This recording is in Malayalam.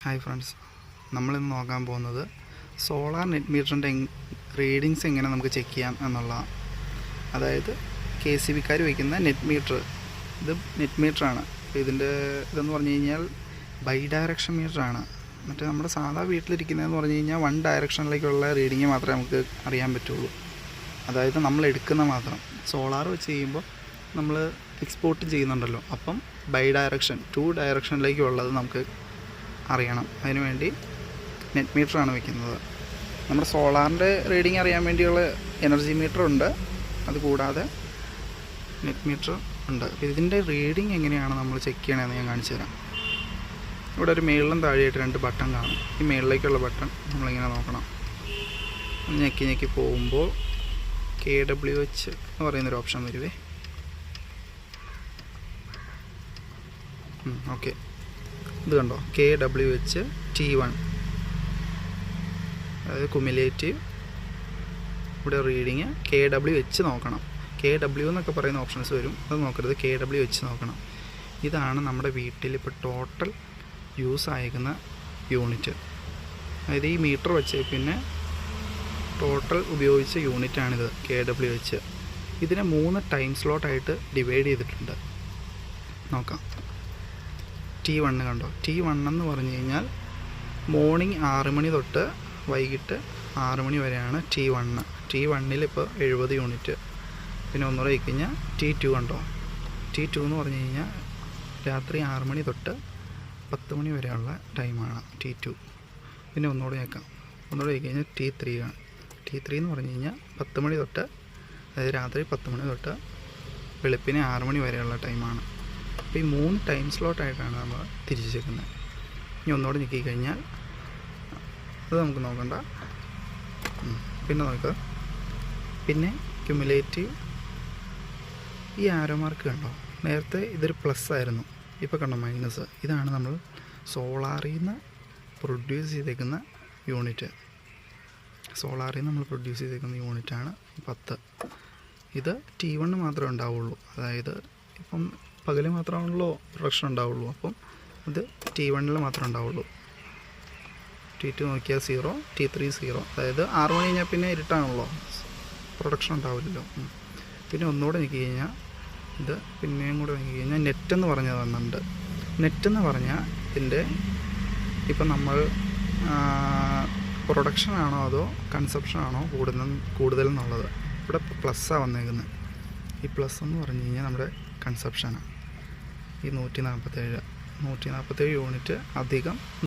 ഹായ് ഫ്രണ്ട്സ്, നമ്മളിന്ന് നോക്കാൻ പോകുന്നത് സോളാർ നെറ്റ് മീറ്ററിൻ്റെ റീഡിങ്സ് എങ്ങനെ നമുക്ക് ചെക്ക് ചെയ്യാം എന്നുള്ളതാണ്. അതായത് KCBക്കാർ വയ്ക്കുന്ന നെറ്റ് മീറ്റർ, ഇത് നെറ്റ് മീറ്ററാണ്. ഇതിൻ്റെ ഇതെന്ന് പറഞ്ഞു കഴിഞ്ഞാൽ ബൈ ഡയറക്ഷൻ മീറ്ററാണ്. മറ്റേ നമ്മുടെ സാധാ വീട്ടിലിരിക്കുന്നതെന്ന് പറഞ്ഞു കഴിഞ്ഞാൽ വൺ ഡയറക്ഷനിലേക്കുള്ള റീഡിങ് മാത്രമേ നമുക്ക് അറിയാൻ പറ്റുള്ളൂ. അതായത് നമ്മൾ എടുക്കുന്ന മാത്രം. സോളാർ വെച്ച് ചെയ്യുമ്പോൾ നമ്മൾ എക്സ്പോർട്ട് ചെയ്യുന്നുണ്ടല്ലോ, അപ്പം ബൈ ഡയറക്ഷൻ 2 ഡയറക്ഷനിലേക്കുള്ളത് നമുക്ക് അറിയണം. അതിനുവേണ്ടി നെറ്റ് മീറ്ററാണ് വയ്ക്കുന്നത്. നമ്മുടെ സോളാറിൻ്റെ റീഡിങ് അറിയാൻ വേണ്ടിയുള്ള എനർജി മീറ്റർ ഉണ്ട്, അതുകൂടാതെ നെറ്റ് മീറ്റർ ഉണ്ട്. അപ്പോൾ ഇതിൻ്റെ റീഡിങ് എങ്ങനെയാണ് നമ്മൾ ചെക്ക് ചെയ്യണമെന്ന് ഞാൻ കാണിച്ചു തരാം. ഇവിടെ ഒരു മേളിലും താഴെയായിട്ട് 2 ബട്ടൺ കാണും. ഈ മേളിലേക്കുള്ള ബട്ടൺ നമ്മളിങ്ങനെ നോക്കണം. ഞെക്കി പോകുമ്പോൾ KWH എന്ന് പറയുന്നൊരു ഓപ്ഷൻ വരുവേ. ഓക്കെ, ഇത് കണ്ടോ, KWH T1, അതായത് കുമുലേറ്റീവ്. ഇവിടെ റീഡിങ് KWH നോക്കണം. KW എന്നൊക്കെ പറയുന്ന ഓപ്ഷൻസ് വരും, അത് നോക്കരുത്, KWH നോക്കണം. ഇതാണ് നമ്മുടെ വീട്ടിൽ ഇപ്പോൾ ടോട്ടൽ യൂസ് ആയിരിക്കുന്ന യൂണിറ്റ്. അതായത് ഈ മീറ്റർ വെച്ച് പിന്നെ ടോട്ടൽ ഉപയോഗിച്ച യൂണിറ്റാണിത് KWH. ഇതിനെ 3 ടൈം സ്ലോട്ടായിട്ട് ഡിവൈഡ് ചെയ്തിട്ടുണ്ട്. നോക്കാം. T1 കണ്ടോ, T1 എന്ന് പറഞ്ഞു കഴിഞ്ഞാൽ മോർണിംഗ് 6 മണി തൊട്ട് വൈകിട്ട് 6 മണി വരെയാണ് T1. T1 ഇപ്പോൾ 70 യൂണിറ്റ്. പിന്നെ ഒന്നുകൂടെ കഴിഞ്ഞാൽ T2 കണ്ടോ, T2 എന്ന് പറഞ്ഞു കഴിഞ്ഞാൽ രാത്രി 6 മണി തൊട്ട് 10 മണി വരെയുള്ള ടൈമാണ് T2. പിന്നെ ഒന്നുകൂടെ കഴിഞ്ഞാൽ T3 ആണ്. T3 എന്ന് പറഞ്ഞു കഴിഞ്ഞാൽ 10 മണി തൊട്ട്, അതായത് രാത്രി 10 മണി തൊട്ട് വെളുപ്പിനെ 6 മണി വരെയുള്ള ടൈമാണ്. അപ്പോൾ ഈ 3 ടൈം സ്ലോട്ടായിട്ടാണ് നമ്മൾ തിരിച്ചേക്കുന്നത്. ഇനി ഒന്നുകൂടെ ഞെക്കിക്കഴിഞ്ഞാൽ അത് നമുക്ക് നോക്കണ്ട. പിന്നെ നോക്കുക, പിന്നെ ക്യുമുലേറ്റീവ്. ഈ ആരോ മാർക്ക് കണ്ടോ, നേരത്തെ ഇതൊരു പ്ലസ് ആയിരുന്നു, ഇപ്പോൾ കണ്ടോ മൈനസ്. ഇതാണ് നമ്മൾ സോളാറിൽ നിന്ന് പ്രൊഡ്യൂസ് ചെയ്തേക്കുന്ന യൂണിറ്റ്. സോളാറിൽ നിന്ന് നമ്മൾ പ്രൊഡ്യൂസ് ചെയ്തേക്കുന്ന യൂണിറ്റാണ് 10. ഇത് T1 മാത്രമേ ഉണ്ടാവുള്ളൂ. അതായത് ഇപ്പം പകൽ മാത്രമാണല്ലോ പ്രൊഡക്ഷൻ ഉണ്ടാവുള്ളൂ, അപ്പം അത് T1 മാത്രമേ ഉണ്ടാവുള്ളൂ. T2 നോക്കിയാൽ 0, T3 0. അതായത് 6 മണി കഴിഞ്ഞാൽ പിന്നെ ഇരുട്ടാണല്ലോ, പ്രൊഡക്ഷൻ ഉണ്ടാവില്ലല്ലോ. പിന്നെ ഒന്നുകൂടെ നോക്കി കഴിഞ്ഞാൽ ഇത് പിന്നെയും കൂടെ നോക്കി കഴിഞ്ഞാൽ നെറ്റ് എന്ന് പറഞ്ഞത് വന്നിട്ടുണ്ട്. നെറ്റ് എന്ന് പറഞ്ഞാൽ ഇതിൻ്റെ ഇപ്പം നമ്മൾ പ്രൊഡക്ഷനാണോ അതോ കൺസപ്ഷനാണോ കൂടുതൽ എന്നുള്ളത്. ഇവിടെ പ്ലസ്സാണ് വന്നേക്കുന്നത്. ഈ പ്ലസ് എന്ന് പറഞ്ഞു കഴിഞ്ഞാൽ നമ്മുടെ കൺസപ്ഷനാണ്. ഈ 147 യൂണിറ്റ് അധികം